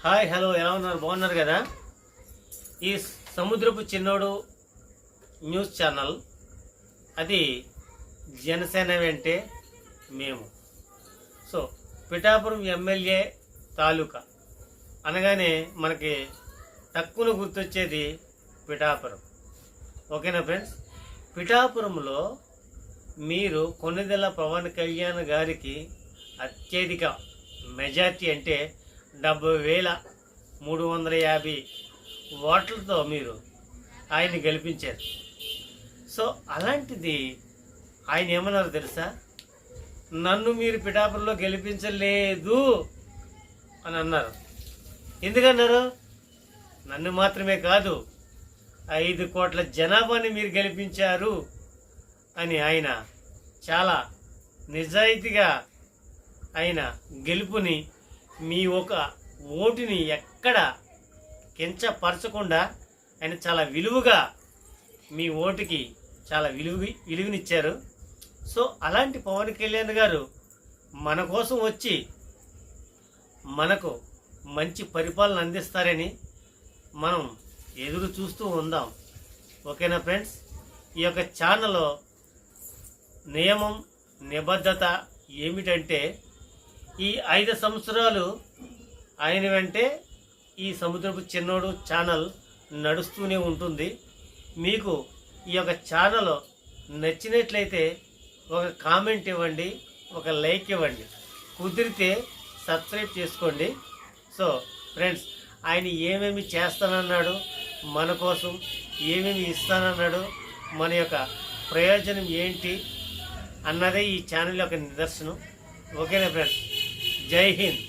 Hi hello ఎలా ఉన్నారు? బాగున్నారు కదా? ఈ సముద్రపు చిన్నోడు న్యూస్ ఛానల్ అది జనసేన వెంటే మేము. సో పిఠాపురం ఎమ్మెల్యే తాలూకా అనగానే మనకి తక్కువ గుర్తొచ్చేది పిఠాపురం. ఓకేనా ఫ్రెండ్స్? పిఠాపురంలో మీరు కొన్నిదెల పవన్ కళ్యాణ్ గారికి అత్యధిక మెజార్టీ అంటే 70,350 ఓట్లతో మీరు ఆయన్ని గెలిపించారు. సో అలాంటిది ఆయన ఏమన్నారు తెలుసా? నన్ను మీరు పిఠాపురంలో గెలిపించలేదు అని అన్నారు. ఎందుకన్నారు? నన్ను మాత్రమే కాదు 5 కోట్ల జనాభాని మీరు గెలిపించారు అని ఆయన చాలా నిజాయితీగా ఆయన గెలుపుని మీ ఒక ఓటుని ఎక్కడ కించపరచకుండా ఆయన చాలా విలువగా మీ ఓటుకి చాలా విలువనిచ్చారు. సో అలాంటి పవన్ కళ్యాణ్ గారు మన కోసం వచ్చి మనకు మంచి పరిపాలన అందిస్తారని మనం ఎదురు చూస్తూ ఉందాం. ఓకేనా ఫ్రెండ్స్? ఈ యొక్క ఛానల్లో నియమం నిబద్ధత ఏమిటంటే ఈ 5 సంవత్సరాలు ఆయన వెంటే ఈ సముద్రపు చిన్నోడు ఛానల్ నడుస్తూనే ఉంటుంది. మీకు ఈ యొక్క ఛానల్ నచ్చినట్లయితే ఒక కామెంట్ ఇవ్వండి, ఒక లైక్ ఇవ్వండి, కుదిరితే సబ్స్క్రైబ్ చేసుకోండి. సో ఫ్రెండ్స్, ఆయన ఏమేమి చేస్తానన్నాడు, మన కోసం ఏమేమి ఇస్తానన్నాడు, మన యొక్క ప్రయోజనం ఏంటి అన్నదే ఈ ఛానల్ యొక్క నిదర్శనం. ఓకేనా ఫ్రెండ్స్? జై హింద్.